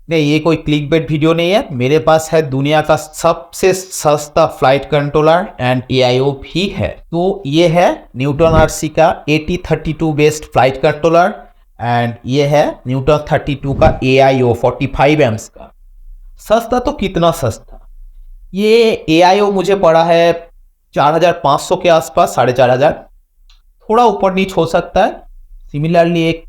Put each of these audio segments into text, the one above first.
नहीं, ये कोई क्लिकबेट वीडियो नहीं है। मेरे पास है दुनिया का सबसे सस्ता फ्लाइट कंट्रोलर एंड एआईओ भी है। तो ये है न्यूटन आरसी का AT32 based flight controller and ये है न्यूटन 32 का एआईओ 45 एम्स का। सस्ता तो कितना सस्ता, ये एआईओ मुझे पड़ा है 4500 के आसपास, 4500, थोड़ा ऊपर नीच हो सकता है। सिमिलरली एक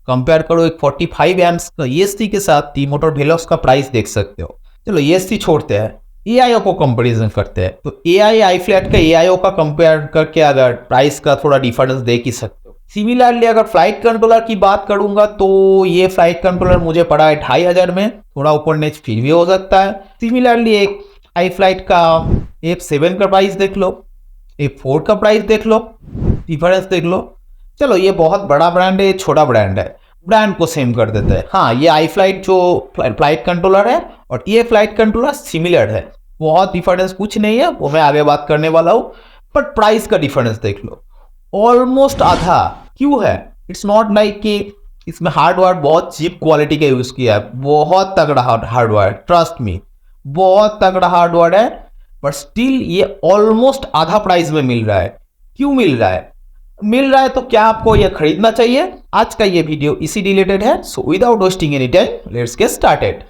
कंपेयर करो एक 45 एम्स का ESC के साथ टी मोटर वेलोक्स का प्राइस देख सकते हो। चलो ESC छोड़ते हैं, एआईओ को कंपैरिजन करते हैं। तो आई फ्लैट का एआईओ का कंपेयर करके अगर प्राइस का थोड़ा डिफरेंस देख ही सकते हो। सिमिलरली अगर फ्लाइट कंट्रोलर की बात करूंगा तो ये फ्लाइट कंट्रोलर मुझे पड़ा है 2500 में, थोड़ा ऊपर नीचे फिर भी हो सकता है। सिमिलरली एक आई फ्लाइट का F7 का प्राइस देख लो, F4 का प्राइस देख लो, डिफरेंस देख लो। चलो ये बहुत बड़ा ब्रांड है, छोटा ब्रांड है, ब्रांड को सेम कर देते हैं। हाँ, ये आई फ्लाइट जो फ्लाइट कंट्रोलर है और ये फ्लाइट कंट्रोलर सिमिलर है, बहुत डिफरेंस कुछ नहीं है, वो मैं आगे बात करने वाला हूँ। बट प्राइस का डिफरेंस देख लो, ऑलमोस्ट आधा। क्यों है? इट्स नॉट लाइक कि इसमें हार्डवेयर बहुत चीप क्वालिटी का यूज किया है, बहुत तगड़ा हार्डवेयर, ट्रस्ट मी, बहुत तगड़ा हार्डवेयर है। बट स्टिल ये ऑलमोस्ट आधा प्राइस में मिल रहा है। क्यों मिल रहा है? मिल रहा है तो क्या आपको यह खरीदना चाहिए? आज का ये वीडियो इसी रिलेटेड है। So without wasting any time let's get started.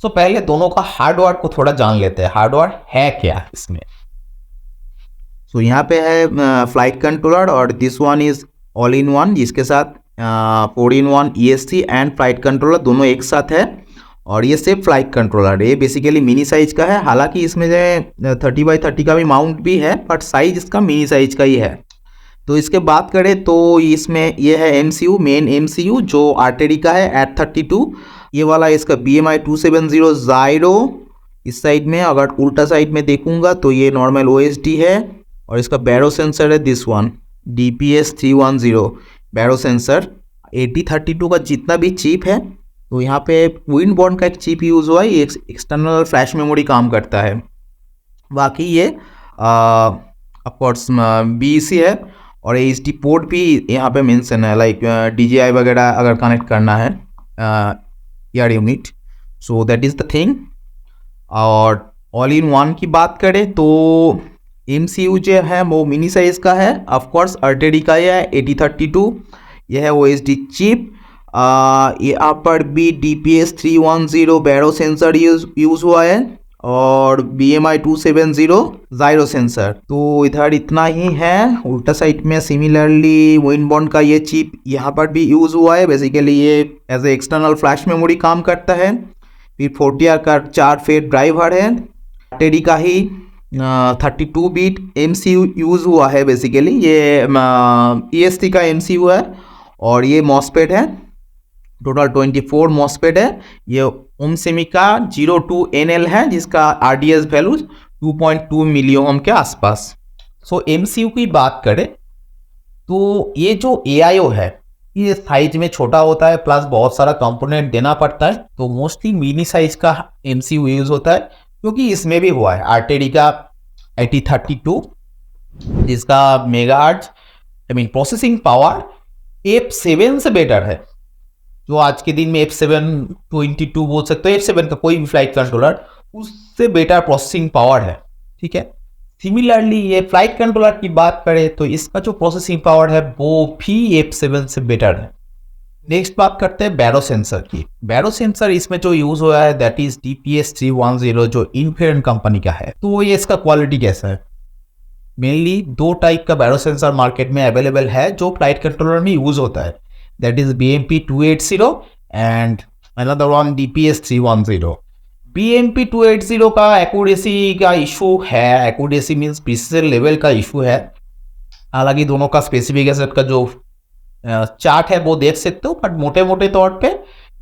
So पहले दोनों का हार्डवेयर को थोड़ा जान लेते हैं, हार्डवेयर है क्या इसमें। सो यहाँ पे है फ्लाइट कंट्रोलर और this one is all in one, जिसके साथ 4-in-1 ESC and flight controller दोनों एक साथ है। और ये सिर्फ फ्लाइट कंट्रोलर, ये बेसिकली मिनी साइज का है। हालांकि इसमें जो 30x30 का भी माउंट भी है, बट साइज इसका मिनी साइज का ही है। तो इसके बात करें तो इसमें ये है MCU, मेन MCU जो RTD का है at32। ये वाला इसका BMI 270 Zyro। इस साइड में अगर उल्टा साइड में देखूंगा तो ये नॉर्मल OSD है। और इसका बैरो सेंसर है this one, DPS 310 baro sensor. AT32 का जितना भी चिप है, तो यहाँ पे विंडबॉर्न का एक चिप यूज़ हुआ है, ये एक्सटर्नल फ्लैश मेमोरी काम करता है। बाकी ये ऑफकोर्स BEC है और HD पोर्ट भी यहाँ पे मेंशन है, लाइक DJI वगैरह अगर कनेक्ट करना है year unit. So that is the thing. और ऑल इन वन की बात करें तो MCU जो है वो मिनी साइज का है, ऑफकोर्स RTD का है 8032। यह है OSD चिप। यहाँ पर भी DPS 310 बैरो सेंसर यूज हुआ है और BMI 270 Zyro सेंसर। तो इधर इतना ही है। उल्टा साइड में सिमिलरली विंडबॉर्न का ये चिप यहाँ पर भी यूज हुआ है। बेसिकली ये as a external flash memory काम करता है। फिर 40R का 4 फेट ड्राइवर है। RTD का ही 32 बिट MCU यूज हुआ है। बेसिकली ये ESC का MCU है और ये मॉसफेट है, टोटल 24 मॉसफेट है। ये ओमसेमी का 02NL है, जिसका RDS वैल्यू 2.2 मिली ओम के आसपास। सो MCU की बात करें तो ये जो AIO है ये साइज में छोटा होता है, प्लस बहुत सारा कंपोनेंट देना पड़ता है। तो मोस्टली मिनी साइज का MCU यूज होता है, क्योंकि इसमें भी हुआ है RTD का 8032, जिसका मेगाहर्ट्ज प्रोसेसिंग पावर F7 से बेटर है। जो आज के दिन में F722 बोल सकते हो, F7 का कोई भी फ्लाइट कंट्रोलर उससे बेटर प्रोसेसिंग पावर है। ठीक है। सिमिलरली ये फ्लाइट कंट्रोलर की बात करें तो इसका जो प्रोसेसिंग पावर है वो भी F7 से बेटर है। नेक्स्ट बात करते हैं बैरो सेंसर की। बैरो सेंसर इसमें जो यूज हुआ है दैट इज DPS 310 जो इन्फिनियन कंपनी का है। तो ये इसका क्वालिटी कैसा है? मेनली दो टाइप का बैरो सेंसर मार्केट में अवेलेबल है जो फ्लाइट कंट्रोलर में यूज होता है, that is BMP 280 and another one DPS 310। BMP 280 का एक्यूरेसी का इशू है, एक्यूरेसी मींस प्रिसिजन लेवल का इशू है। हालांकि दोनों का स्पेसिफिकेशन का जो चार्ट है वो देख सकते हो, बट मोटे मोटे तौर पे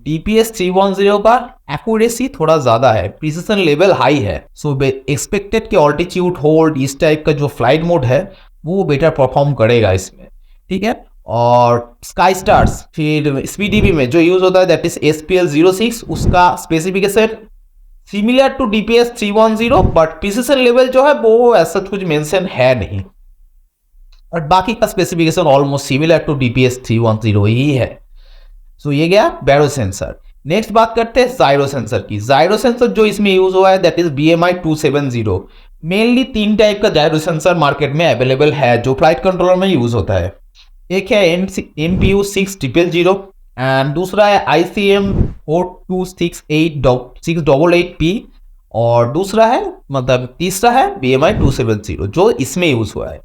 DPS 310 का एक्यूरेसी थोड़ा ज़्यादा है, प्रिसिजन लेवल हाई है। सो एक्सपेक्टेड कि ऑल्टीट्यूड होल्ड इस टाइप का जो फ्लाइट मोड है वो बेटर परफॉर्म करेगा इसमें। ठीक है। और स्काई स्टार्स फिर SPDB में जो यूज होता है दैट इज SPL06, उसका specification similar to DPS 310, but precision level जो है वो ऐसा कुछ मेंशन है नहीं। और बाकी का specification almost similar to DPS 310 ही है। सो ये गया बैरो सेंसर। नेक्स्ट बात करते हैं जायरो सेंसर की। जायरो सेंसर जो इसमें यूज हुआ है that is BMI 270। Mainly 3 type का जायरो सेंसर मार्केट में अवेलेबल है जो फ्लाइट कंट्रोलर में यूज होता है। एक है MPU 6000 एंड दूसरा है ICM 4268688P और दूसरा है मतलब तीसरा है BMI 270 जो इसमें यूज हुआ है।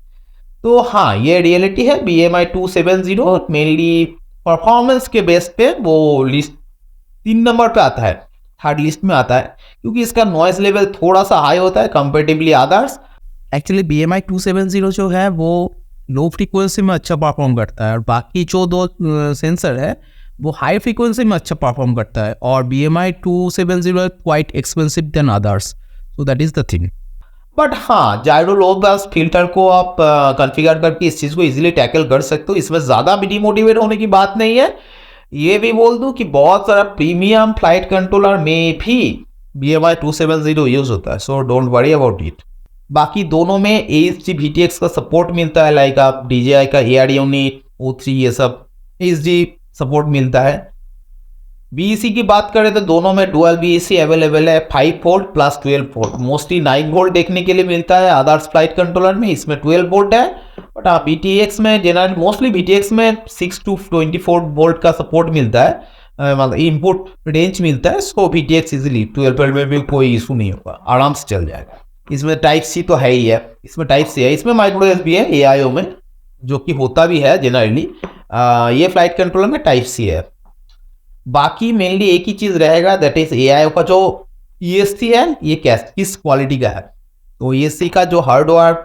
तो हाँ ये रियलिटी है, BMI 270 मेनली परफॉर्मेंस के बेस पे वो लिस्ट 3 नंबर पे आता है, थर्ड लिस्ट में आता है क्योंकि इसका नॉइज लेवल थोड़ा सा हाई होता है कंपेरेटिवली अदर्स। एक्चुअली BMI 270 जो है वो लो फ्रीक्वेंसी में अच्छा परफॉर्म करता है और बाकी जो दो सेंसर है वो हाई फ्रीक्वेंसी में अच्छा परफॉर्म करता है और BMI 270 है quite expensive than others, so that is the thing. But हाँ जायरो लो पास फिल्टर को आप कॉन्फ़िगर करके इस चीज़ को इजीली टैकल कर सकते हो, इसमें ज़्यादा भी डिमोटिवेट होने की बात नहीं है। ये भी बोल दूं कि बहुत सारा प्रीमियम फ्लाइट कंट्रोलर में भी BMI 270 यूज होता है, so don't worry about it. बाकी दोनों में ASG VTX का सपोर्ट मिलता है, लाइक आप DJI का AR यूनिट O3 ये सब ASG सपोर्ट मिलता है। BEC की बात करें तो दोनों में डुअल BEC अवेलेबल है, 5 volt plus 12 volt. Mostly 9 volt देखने के लिए मिलता है अदर्स फ्लाइट कंट्रोलर में, इसमें 12 वोल्ट है। बट हाँ BTX में जनरल मोस्टली BTX में 6 to 24 वोल्ट का सपोर्ट मिलता है, मतलब इनपुट रेंज मिलता है। सो BTX इजीली 12 में भी कोई इशू नहीं होगा, आराम से चल जाएगा। इसमें टाइप C तो है ही है, इसमें टाइप C है, इसमें माइक्रो USB है AIO में जो कि होता भी है जनरली। ये फ्लाइट कंट्रोलर में टाइप C है। बाकी मेनली एक ही चीज़ रहेगा दैट इज AIO का जो ESC है ये किस क्वालिटी का है। तो ESC का जो हार्डवेयर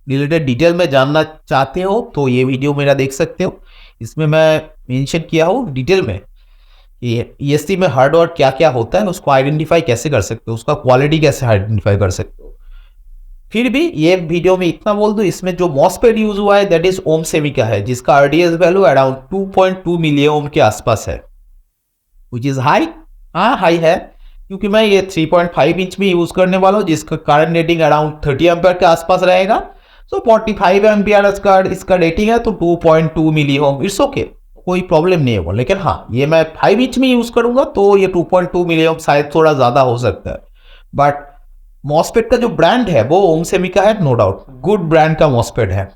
रिलेटेड डिटेल में जानना चाहते हो तो ये वीडियो मेरा देख सकते हो, इसमें मैं मेंशन किया हूँ डिटेल में कि ESC में हार्डवेयर क्या क्या होता है, उसको आइडेंटिफाई कैसे कर सकते हो, उसका क्वालिटी कैसे आइडेंटिफाई कर सकते हो। फिर भी ये वीडियो में इतना बोल दूं, इसमें जो मॉसफेट यूज हुआ है दैट इज ओम सेमी का है जिसका RDS वैल्यू अराउंड 2.2 मिलियन ओम के आसपास है, विच इज हाई। हाँ हाई है क्योंकि मैं ये 3.5 इंच में यूज करने वाला हूँ जिसका करंट रेटिंग अराउंड 30 एम्पियर के आसपास रहेगा। सो 45 एम्पियर इसका रेटिंग है तो 2.2 मिली ओम इट्स ओके, कोई प्रॉब्लम नहीं होगा। लेकिन हाँ ये मैं 5 इंच में यूज करूंगा तो ये 2.2 मिली ओम शायद थोड़ा ज्यादा हो सकता है। बट मॉसफेट का जो ब्रांड है वो ओम सेमी का है, नो डाउट गुड ब्रांड का मॉसफेट है।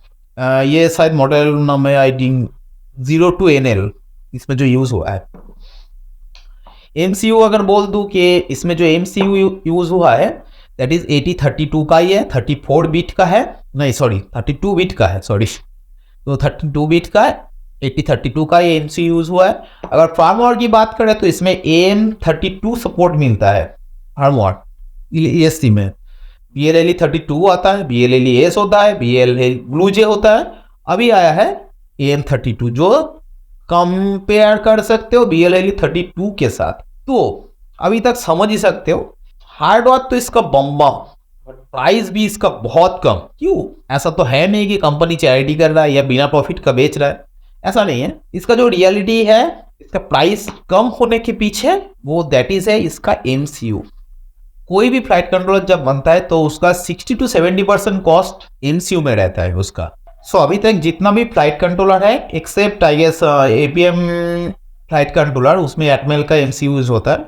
ये शायद मॉडल नाम है आई थिंक 02NL इसमें जो यूज हुआ है। MCU अगर बोल दूं कि इसमें जो MCU यूज हुआ है दैट इज 8032 का ही है, 34 बिट का है, नहीं सॉरी 32 बिट का है, सॉरी तो 32 बिट का 8032 का ये MCU यूज हुआ है। अगर फार्मवेयर की बात करें तो इसमें AM32 सपोर्ट मिलता है फार्मवेयर ESC में। BLLE 32 आता है, BLLE S होता है, BLLE Blue J होता है, अभी आया है AM32 जो कंपेयर कर सकते हो BLLE 32 के साथ। तो अभी तक समझ ही सकते हो हार्डवेयर तो इसका बम्बा, प्राइस भी इसका बहुत कम। क्यों? ऐसा तो है नहीं कि कंपनी चैरिटी कर रहा है या बिना प्रॉफिट का बेच रहा है, ऐसा नहीं है। इसका जो रियलिटी है इसका प्राइस कम होने के पीछे वो दैट इज है इसका MCU। कोई भी फ्लाइट कंट्रोलर जब बनता है तो उसका 60 to 70% कॉस्ट MCU में रहता है उसका। सो अभी तक जितना भी फ्लाइट कंट्रोलर है except I guess APM flight controller उसमें एटमेल का MCU यूज होता है,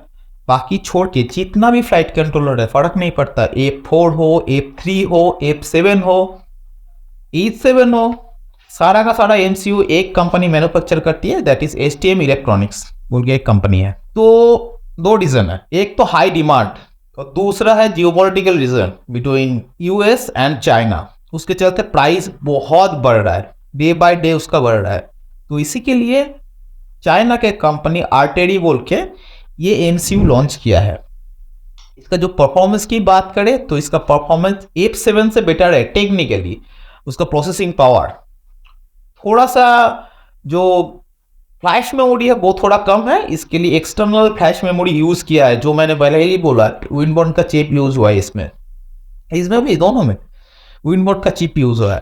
बाकी छोड़ के जितना भी फ्लाइट कंट्रोलर है फर्क नहीं पड़ता, F4 हो, F3 हो, F7 हो, E7 हो, सारा का सारा MCU एक कंपनी मैन्युफैक्चर करती है दैट इज STM इलेक्ट्रॉनिक्स बोल के एक कंपनी है। तो दो रीजन है, एक तो हाई डिमांड और दूसरा है geopolitical region between US and China, उसके चलते प्राइस बहुत बढ़ रहा है, डे बाय डे उसका बढ़ रहा है। तो इसी के लिए चाइना के कंपनी RTD बोल के ये MCU लॉन्च किया है। इसका जो परफॉर्मेंस की बात करें तो इसका परफॉर्मेंस F7 से बेटर है टेक्निकली। उसका प्रोसेसिंग पावर थोड़ा सा जो फ्लैश मेमोरी है वो थोड़ा कम है, इसके लिए एक्सटर्नल फ्लैश मेमोरी यूज किया है जो मैंने पहले ही बोला, विनबोर्न का चिप यूज हुआ है इसमें भी दोनों में विनबोर्न का चिप यूज हुआ है,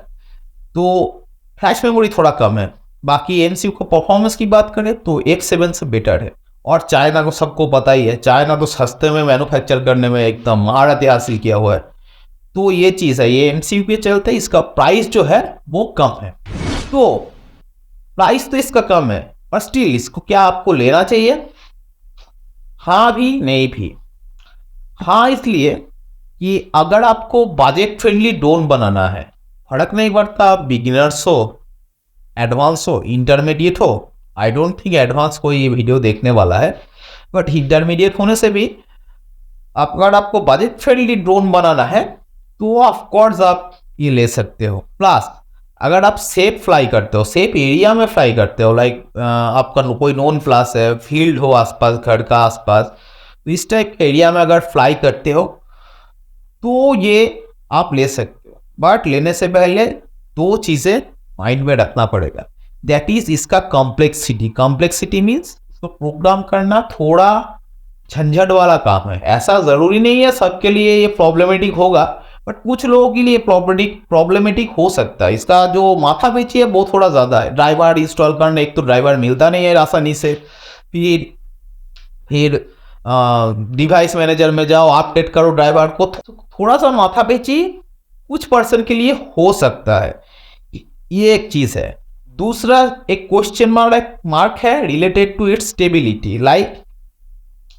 तो फ्लैश मेमोरी थोड़ा कम है। बाकी MCU को परफॉर्मेंस की बात करें तो F7 से बेटर है। और चाइना को सबको पता ही है, चाइना तो सस्ते में मैन्युफैक्चर करने में एकदम महारत हासिल किया हुआ है। तो ये चीज़ है, ये एमसीयू के चलते इसका प्राइस जो है वो कम है। तो प्राइस तो इसका कम है, पर स्टिल इसको क्या आपको लेना चाहिए? हाँ भी नहीं भी। हाँ इसलिए कि अगर आपको बजट फ्रेंडली ड्रोन बनाना है, फर्क नहीं पड़ता आप बिगिनर्स हो, एडवांस हो, इंटरमीडिएट हो। आई डोंट थिंक एडवांस कोई ये वीडियो देखने वाला है, बट इंटरमीडिएट होने से भी अगर आपको बजट फ्रेंडली ड्रोन बनाना है तो ऑफकोर्स आप ये ले सकते हो। प्लस अगर आप सेफ फ्लाई करते हो, सेफ एरिया में फ्लाई करते हो, लाइक आपका कोई नॉन प्लास है, फील्ड हो आसपास, घर का आसपास, तो इस टाइप एरिया में अगर फ्लाई करते हो तो ये आप ले सकते हो। बट लेने से पहले दो चीज़ें माइंड में रखना पड़ेगा, दैट इज इसका कॉम्प्लेक्सिटी। कॉम्प्लेक्सिटी मीन्स इसको प्रोग्राम करना थोड़ा झंझट वाला काम है। ऐसा ज़रूरी नहीं है सबके लिए ये प्रॉब्लमेटिक होगा, बट कुछ लोगों के लिए प्रॉब्लमेटिक हो सकता है। इसका जो माथा पेची है वो थोड़ा ज़्यादा है। ड्राइवर इंस्टॉल करना, एक तो ड्राइवर मिलता नहीं है आसानी से, फिर डिवाइस मैनेजर में जाओ, अपडेट करो ड्राइवर को, थोड़ा सा माथा पेची कुछ पर्सन के लिए हो सकता है। ये एक चीज़ है। दूसरा एक क्वेश्चन मार्क है related to its stability. Like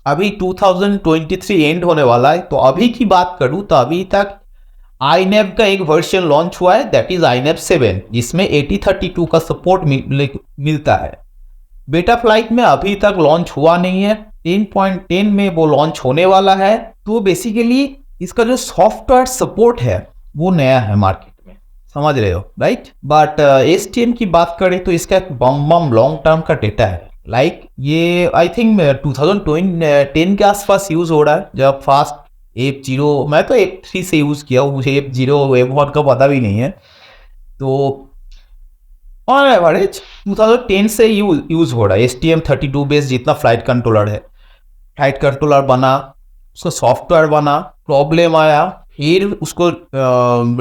अभी 2023 एंड होने वाला है, तो अभी की बात करूं तो अभी तक आईनेव का एक वर्जन लॉन्च हुआ है, दैट इज आईनेव 7, जिसमें 8032 का सपोर्ट मिलता है। बेटा फ्लाइट में अभी तक लॉन्च हुआ नहीं है, 10.10 में वो लॉन्च होने वाला है। तो बेसिकली इसका जो सॉफ्टवेयर सपोर्ट है वो नया है मार्केट में, समझ रहे हो राइट। बट एसटीएम की बात करें तो इसका एक बम लॉन्ग टर्म का डेटा है। लाइक ये आई थिंक 2010 के आसपास यूज हो रहा है, जब फास्ट F0, मैं तो F3 से यूज किया हूँ, मुझे F0 F1 का पता भी नहीं है। तो ऑन एवरेज 2010 से यूज हो रहा है। STM32 बेस्ड जितना फ्लाइट कंट्रोलर है, फ्लाइट कंट्रोलर बना, उसका सॉफ्टवेयर बना, प्रॉब्लम आया, फिर उसको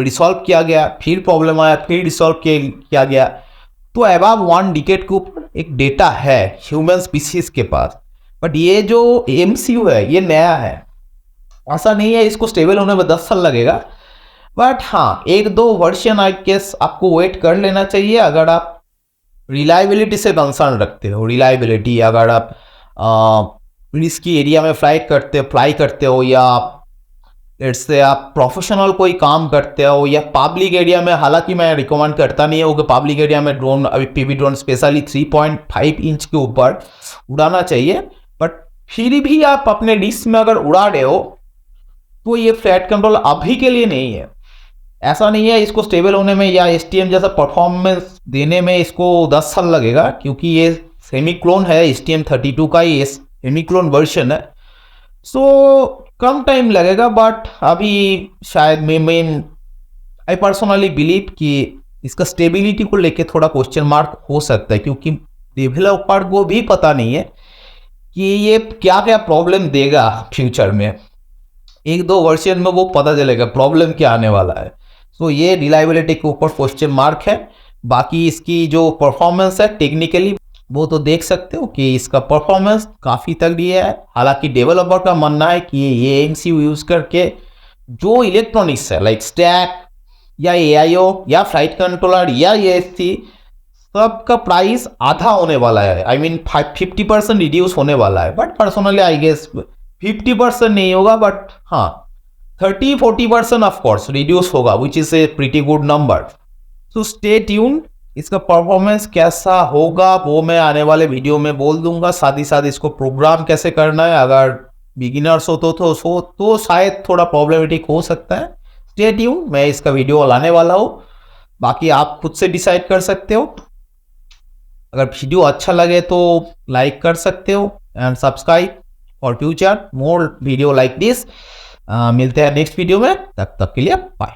रिसॉल्व किया गया, फिर प्रॉब्लम आया, फिर रिसॉल्व किया गया। तो अबाव 1 डिकेड के ऊपर एक डेटा है ह्यूमन स्पीसीज के पास। बट ये जो MCU है ये नया है, ऐसा नहीं है इसको स्टेबल होने में 10 साल लगेगा। बट हाँ, एक दो वर्जन आई गेस आपको वेट कर लेना चाहिए अगर आप रिलायबिलिटी से कंसर्न रखते हो। रिलायबिलिटी, अगर आप रिस्की एरिया में फ्लाई करते हो, या इससे आप प्रोफेशनल कोई काम करते हो, या पब्लिक एरिया में, हालांकि मैं रिकमेंड करता नहीं हूँ कि पब्लिक एरिया में ड्रोन, अभी PV ड्रोन स्पेशली 3.5 इंच के ऊपर उड़ाना चाहिए। बट फिर भी आप अपने डिश में अगर उड़ा रहे हो तो ये फ्लाइट कंट्रोल अभी के लिए नहीं है। ऐसा नहीं है इसको स्टेबल होने में या STM जैसा परफॉर्मेंस देने में इसको 10 साल लगेगा, क्योंकि ये सेमी क्लोन है, STM32 का ये सेमी क्लोन वर्जन है। सो कम टाइम लगेगा। बट अभी शायद आई पर्सनली बिलीव कि इसका स्टेबिलिटी को लेके थोड़ा क्वेश्चन मार्क हो सकता है, क्योंकि डेवलपर को भी पता नहीं है कि ये क्या क्या प्रॉब्लम देगा फ्यूचर में। एक दो वर्जन में वो पता चलेगा प्रॉब्लम क्या आने वाला है। सो ये रिलायबिलिटी के ऊपर क्वेश्चन मार्क है। बाकी इसकी जो परफॉर्मेंस है टेक्निकली वो तो देख सकते हो कि इसका परफॉर्मेंस काफ़ी तगड़ी है। हालांकि डेवलपर का मानना है कि ये MCU यूज़ करके जो इलेक्ट्रॉनिक्स है, लाइक स्टैक या AIO या फ्लाइट कंट्रोलर या ASC, सब का प्राइस आधा होने वाला है। आई मीन 50% रिड्यूस होने वाला है। बट पर्सनली आई गेस 50% नहीं होगा, बट हाँ 30-40% ऑफ कोर्स रिड्यूस होगा, which is a pretty good number. So stay tune, इसका परफॉर्मेंस कैसा होगा वो मैं आने वाले वीडियो में बोल दूंगा। साथ ही साथ इसको प्रोग्राम कैसे करना है, अगर बिगिनर्स हो तो शायद थोड़ा प्रॉब्लमेटिक हो सकता है। स्टे ट्यून, मैं इसका वीडियो लाने वाला हूँ। बाकी आप खुद से डिसाइड कर सकते हो। अगर वीडियो अच्छा लगे तो लाइक कर सकते हो and subscribe for future more video like this. मिलते हैं नेक्स्ट वीडियो में, तब तक के लिए बाय।